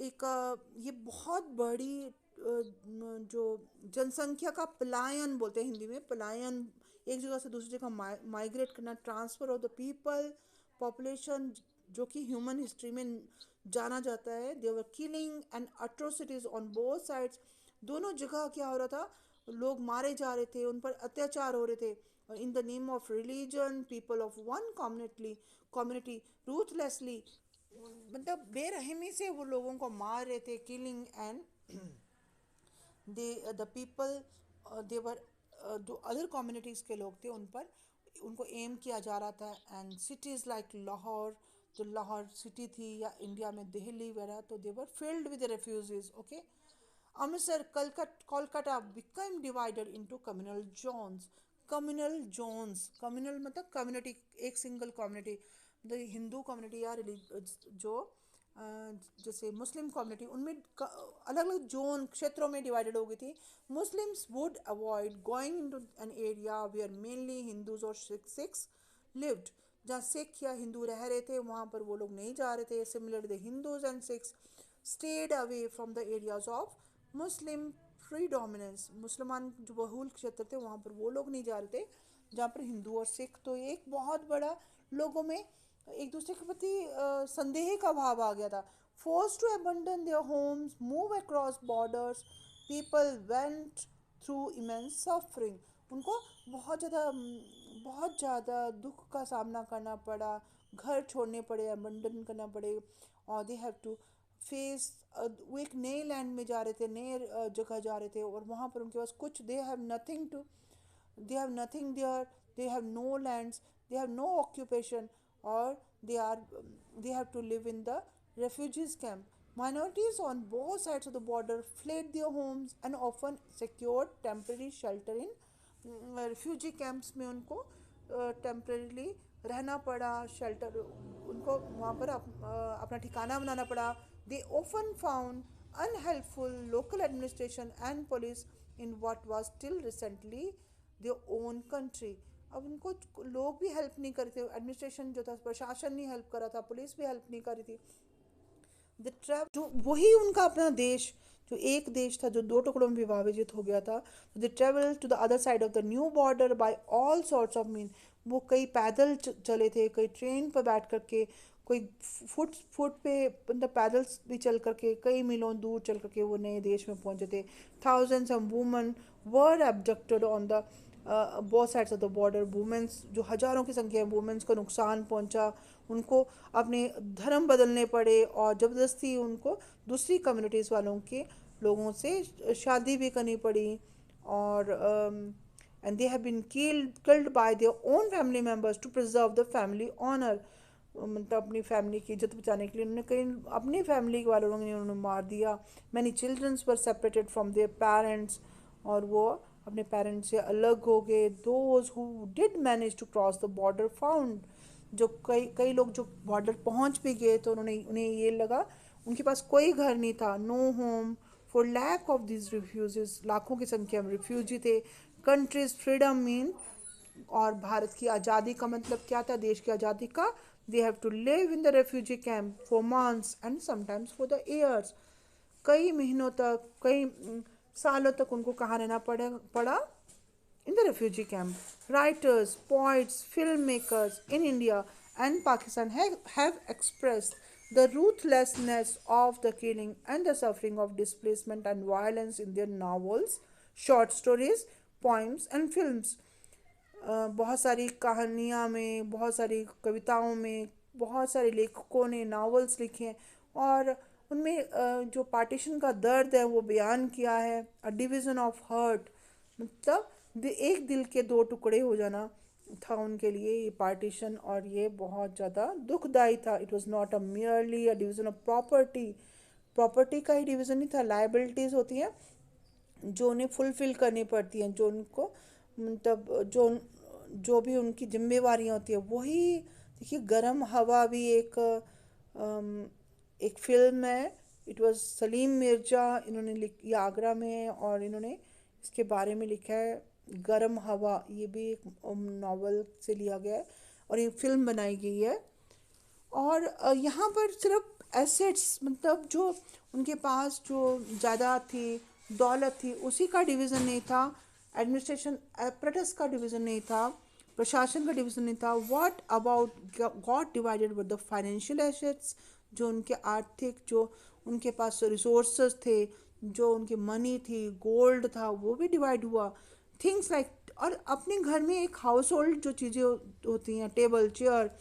एक ये बहुत बड़ी जो जनसंख्या का पलायन बोलते हैं हिंदी में, पलायन, एक जगह से दूसरी जगह माइग्रेट करना, transfer of the people, population, जो कि ह्यूमन हिस्ट्री में जाना जाता है। They were killing and atrocities on both sides. दोनों जगह क्या हो रहा था, लोग मारे जा रहे थे, उन पर अत्याचार हो रहे थे, in the name of religion, people of one community ruthlessly, मतलब बेरहमी से वो लोगों को मार रहे थे, killing and they the people, they were जो अदर कम्युनिटीज़ के लोग थे उन पर उनको एम किया जा रहा था। एंड सिटीज़ लाइक लाहौर, जो लाहौर सिटी थी, या इंडिया में दिल्ली वगैरह, तो they were filled with refugees. Okay, Amritsar, Kolkata become divided into communal zones. Communal मतलब कम्युनिटी, एक सिंगल कम्युनिटी, मतलब हिंदू कम्युनिटी या जो जैसे मुस्लिम कम्युनिटी, उनमें अलग अलग जोन, क्षेत्रों में डिवाइडेड हो गई थी। Muslims would avoid going into an area where mainly Hindus और सिख्स लिव्ड। जहाँ सिख या हिंदू रह रहे थे वहाँ पर वो लोग नहीं जा रहे थे। Similar the Hindus and Sikhs stayed away from the areas of Muslim predominance. मुसलमान जो बहुल क्षेत्र थे वहाँ पर वो लोग नहीं जा रहे थे जहाँ पर हिंदू और सिख। तो एक बहुत बड़ा लोगों में एक दूसरे के प्रति संदेह का भाव आ गया था। Force to abandon their homes, move across borders, people went through immense suffering. उनको बहुत ज़्यादा दुख का सामना करना पड़ा, घर छोड़ने पड़े, अबंडन करना पड़े, और दे हैव टू फेस, वो एक नए लैंड में जा रहे थे, नए जगह जा रहे थे, और वहाँ पर उनके पास कुछ, they have nothing there, they have no lands, they have no occupation, or they are they have to live in the refugees camp. Minorities on both sides of the border fled their homes and often secured temporary shelter in refugee camps में उनको temporarily रहना पड़ा, shelter, उनको वहाँ पर अपना ठिकाना बनाना पड़ा। दे often found unhelpful local administration and police in what was till recently their own country। अब उनको लोग भी हेल्प नहीं कर रहे थे, एडमिनिस्ट्रेशन जो था, प्रशासन नहीं हेल्प कर रहा था, पुलिस भी हेल्प नहीं कर रही थी। द ट्रैव जो वही उनका अपना देश, जो एक देश था जो दो टुकड़ों में विभाजित हो गया था। The travel to the other side of the new border by all sorts of mean. वो कई पैदल चले थे, कई ट्रेन पर बैठ करके, कोई फुट पे, मतलब पैदल भी चल करके, कई मीलों दूर चल करके वो नए देश में पहुंचे थे। Thousands of women were abducted on the both sides of the border. Womens, जो हज़ारों की संख्या में वुमेंस को नुकसान पहुंचा, उनको अपने धर्म बदलने पड़े, और ज़बरदस्ती उनको दूसरी कम्युनिटीज़ वालों के लोगों से शादी भी करनी पड़ी। और and they have been killed by their own family members to preserve the family honour. मतलब अपनी फैमिली की इज्जत बचाने के लिए उन्होंने कई अपनी फैमिली वालों ने उन्होंने मार दिया। Many childrens were separated from their parents, और वो अपने पेरेंट्स से अलग हो गए। Those who did manage to cross the border found, जो कई कई लोग जो बॉर्डर पहुंच भी गए तो उन्हें ये लगा उनके पास कोई घर नहीं था। No home for lack of this refugees, लाखों की संख्या में रिफ्यूजी थे। कंट्रीज फ्रीडम मीन, और भारत की आज़ादी का मतलब क्या था, देश की आज़ादी का, they have to live in the refugee camp for months and sometimes for the years. कई महीनों तक, कई सालों तक उनको कहाँ रहना पड़ा, in the refugee camp. Writers, poets, filmmakers in India and Pakistan have expressed the ruthlessness of the killing and the suffering of displacement and violence in their novels, short stories, poems and films. बहुत सारी कहानियाँ में, बहुत सारी कविताओं में, बहुत सारे लेखकों ने नावल्स लिखे हैं, और उनमें जो पार्टीशन का दर्द है वो बयान किया है। अ डिवीज़न ऑफ हर्ट, मतलब एक दिल के दो टुकड़े हो जाना था उनके लिए ये पार्टीशन, और ये बहुत ज़्यादा दुखदाई था। It was not a merely a division of property, property का ही डिवीज़न नहीं था, लाइबिलिटीज़ होती हैं जो उन्हें फुलफ़िल करनी पड़ती हैं, जो उनको, मतलब जो भी उनकी जिम्मेवारियाँ होती है वही। देखिए, गर्म हवा भी एक फिल्म है। इट वाज सलीम मिर्ज़ा, इन्होंने ये आगरा में है, और इन्होंने इसके बारे में लिखा है। गर्म हवा, ये भी एक नावल से लिया गया है और ये फिल्म बनाई गई है। और यहाँ पर सिर्फ एसेट्स, मतलब जो उनके पास जो जायदाद थी, दौलत थी, उसी का डिवीज़न नहीं था। एडमिनिस्ट्रेशन एपरेटस का डिवीज़न नहीं था, प्रशासन का डिवीज़न नहीं था। What about got divided with the financial assets, जो उनके आर्थिक, जो उनके पास रिसोर्सेज थे, जो उनकी मनी थी, गोल्ड था, वो भी डिवाइड हुआ। थिंग्स लाइक, और अपने घर में एक हाउस होल्ड जो चीज़ें होती हैं, table, chair,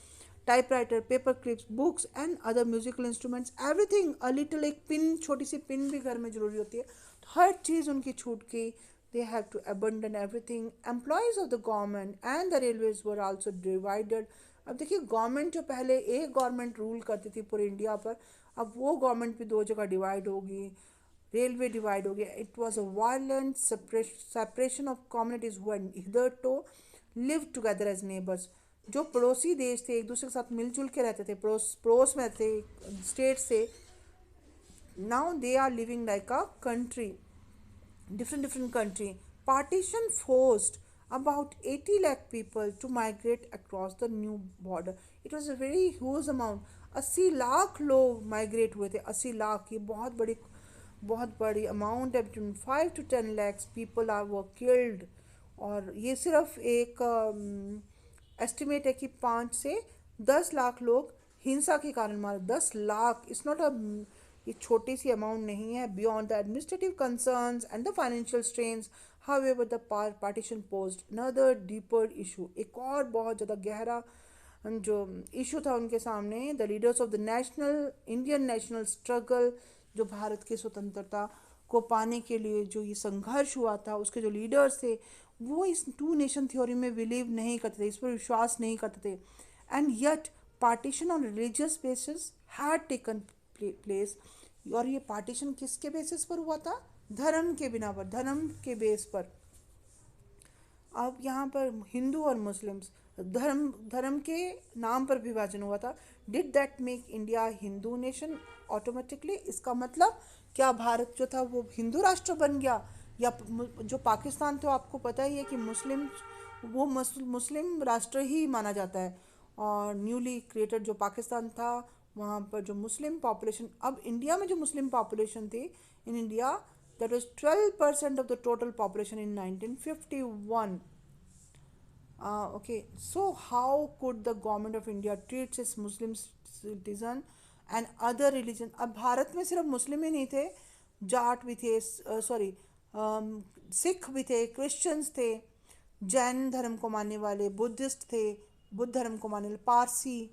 typewriter, paper clips, books and other musical instruments, everything, a little, एक पिन, छोटी सी पिन भी घर में जरूरी होती है, तो हर चीज़ उनकी छूट गई। They have to abandon everything. Employees of the government and the railways were also divided. अब देखिए, गवर्नमेंट जो पहले एक गवर्नमेंट रूल करती थी पूरे इंडिया पर, अब वो गवर्नमेंट भी दो जगह डिवाइड होगी, रेलवे डिवाइड हो गया। It was a violent separation of communities who had hitherto live together as neighbours. जो पड़ोसी देश थे, एक दूसरे के साथ मिलजुल के रहते थे, पड़ोस पड़ोस में थे, स्टेट से, now they are living like a country, different country. Partition forced about 80 lakh people to migrate across the new border. It was a very huge amount. 80 lakh लोग माइग्रेट हुए थे। 80 लाख, ये बहुत बड़ी अमाउंट है। Between 5 to 10 lakhs people are were killed. और ये सिर्फ एक एस्टिमेट है कि 5 से 10 लाख लोग हिंसा के कारण मारे। 10 लाख, इट्स नॉट अ, ये छोटी सी अमाउंट नहीं है। Beyond the administrative concerns and the financial strains, however the partition posed another deeper issue. एक और बहुत ज़्यादा गहरा जो इशू था उनके सामने। The leaders of the national Indian national struggle, जो भारत की स्वतंत्रता को पाने के लिए जो ये संघर्ष हुआ था, उसके जो लीडर्स थे, वो इस टू नेशन थ्योरी में बिलीव नहीं करते थे, इस पर विश्वास नहीं करते थे। And yet partition on religious basis had taken place. और ये पार्टीशन किसके बेसिस पर हुआ था? धर्म के बिना पर, धर्म के बेस पर। अब यहाँ पर हिंदू और मुस्लिम्स, धर्म के नाम पर विभाजन हुआ था। Did that make India Hindu nation automatically? इसका मतलब क्या भारत जो था वो हिंदू राष्ट्र बन गया? या जो पाकिस्तान था, आपको पता ही है कि मुस्लिम, वो मुस्लिम राष्ट्र ही माना जाता है। और न्यूली क्रिएटेड जो पाकिस्तान था, वहाँ पर जो मुस्लिम पॉपुलेशन, अब इंडिया में जो मुस्लिम पॉपुलेशन थी in India, that was 12% of the total population in 1951. Okay, so how could the government of India treat its Muslim citizen and other religion? अब भारत में सिर्फ मुस्लिम ही नहीं थे, जाट भी थे, सॉरी, सिख भी थे, क्रिश्चियंस थे, जैन धर्म को मानने वाले, बुद्धिस्ट थे, बुद्ध धर्म को मानने वाले, पारसी,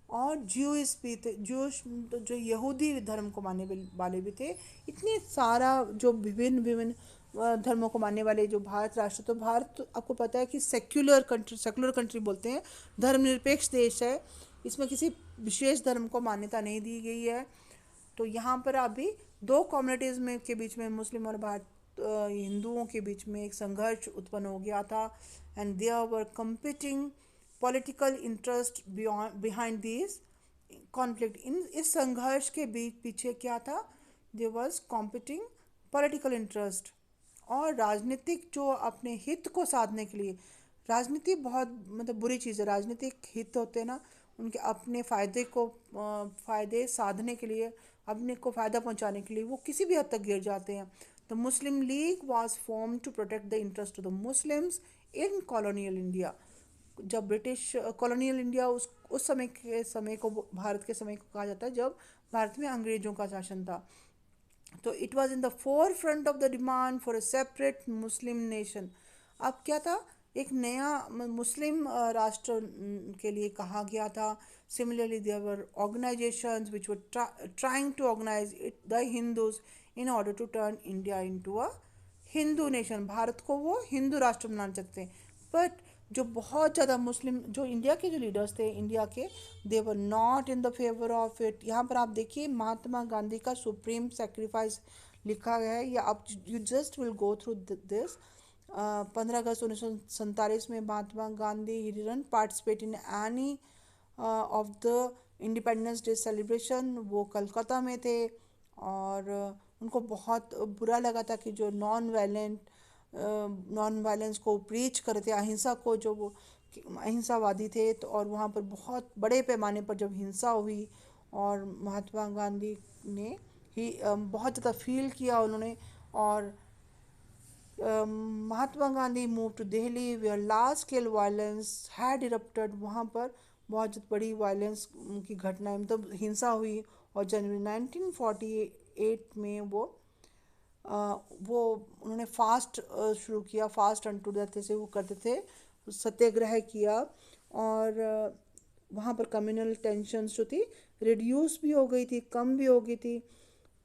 और ज्यूइस भी थे, ज्यूश जो यहूदी धर्म को मानने वाले भी थे। इतने सारा जो विभिन्न धर्मों को मानने वाले जो भारत राष्ट्र, तो भारत तो आपको पता है कि सेक्युलर कंट्री बोलते हैं, धर्मनिरपेक्ष देश है। इसमें किसी विशेष धर्म को मान्यता नहीं दी गई है। तो यहाँ पर अभी दो कम्युनिटीज़ में के बीच में, मुस्लिम और हिंदुओं के बीच में एक संघर्ष उत्पन्न हो गया था। And there were competing political interest behind this conflict. इस संघर्ष के पीछे क्या था? There was competing political interest, और राजनीतिक जो अपने हित को साधने के लिए, राजनीति बहुत मतलब बुरी चीज़ है। राजनीतिक हित होते हैं ना, उनके अपने फ़ायदे साधने के लिए, अपने को फ़ायदा पहुंचाने के लिए वो किसी भी हद तक गिर जाते हैं। The Muslim League was form to protect the interest of the Muslims in colonial India. जब ब्रिटिश कॉलोनियल इंडिया, उस समय को, भारत के समय को कहा जाता है जब भारत में अंग्रेज़ों का शासन था। तो it was in the four front of the demand for a separate Muslim nation. अब क्या था? एक नया मुस्लिम राष्ट्र के लिए कहा गया था। Similarly there were organisations which were trying to organise it the Hindus in order to turn India into a Hindu nation. Bharat को वो हिंदू राष्ट्र बनाना चाहते हैं। बट जो बहुत ज़्यादा मुस्लिम, जो इंडिया के जो लीडर्स थे इंडिया के, they were not in the favour of it. यहाँ पर आप देखिए महात्मा गांधी का सुप्रीम सेक्रीफाइस लिखा गया है, या आप you just will go through this. 15 अगस्त 1947 में Mahatma Gandhi he didn't participate in any of the independence day celebration. वो कलकत्ता में थे, और उनको बहुत बुरा लगा था कि जो नॉन वायलेंस को प्रीच करते थे, अहिंसा को, जो वो अहिंसावादी थे। तो और वहाँ पर बहुत बड़े पैमाने पर जब हिंसा हुई, और महात्मा गांधी ने ही बहुत ज़्यादा फील किया उन्होंने। और Mahatma Gandhi move to Delhi where large scale violence had erupted. वहाँ पर बहुत बड़ी वायलेंस की घटनाएं मतलब हिंसा हुई। और जनवरी 1948 में वो उन्होंने फास्ट शुरू किया। फास्ट अनटू डेथ से वो करते थे, सत्याग्रह किया। और वहाँ पर कम्युनल टेंशन्स जो थी रिड्यूस भी हो गई थी, कम भी हो गई थी।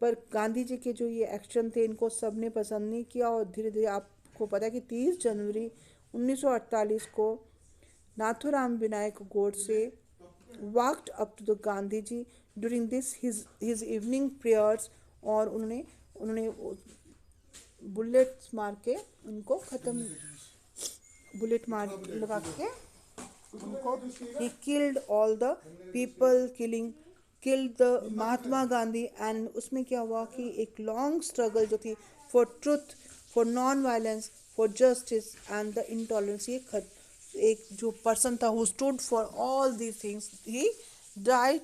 पर गांधी जी के जो ये एक्शन थे इनको सब ने पसंद नहीं किया। और धीरे धीरे आपको पता है कि 30 जनवरी 1948 को Nathuram Vinayak Godse walked up to the Gandhi ji during this his evening prayers. और उन्होंने उन्होंने बुलेट्स मार के उनको ख़त्म, बुलेट मार लगा के उनको he killed all the people, killed the Mahatma Gandhi. And उसमें क्या हुआ कि एक लॉन्ग स्ट्रगल जो थी for truth, for non violence, for justice and the intolerance, ये एक जो पर्सन था who stood for all these things he died,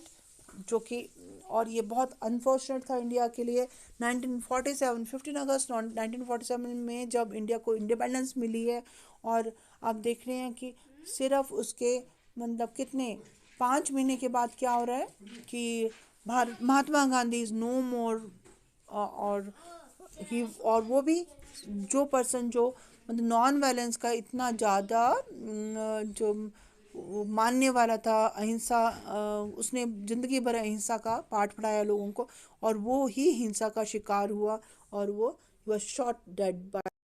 जो कि और ये बहुत अनफॉर्चुनेट था इंडिया के लिए। 1947 15 अगस्त 1947 में जब इंडिया को इंडिपेंडेंस मिली है, और आप देख रहे हैं कि सिर्फ उसके मतलब कितने 5 महीने के बाद क्या हो रहा है कि महात्मा गांधी इज़ नो मोर। और और वो भी जो पर्सन जो मतलब नॉन वायलेंस का इतना ज़्यादा जो मानने वाला था, अहिंसा, उसने ज़िंदगी भर अहिंसा का पाठ पढ़ाया लोगों को। और वो ही हिंसा का शिकार हुआ और वो शॉट डेड बाय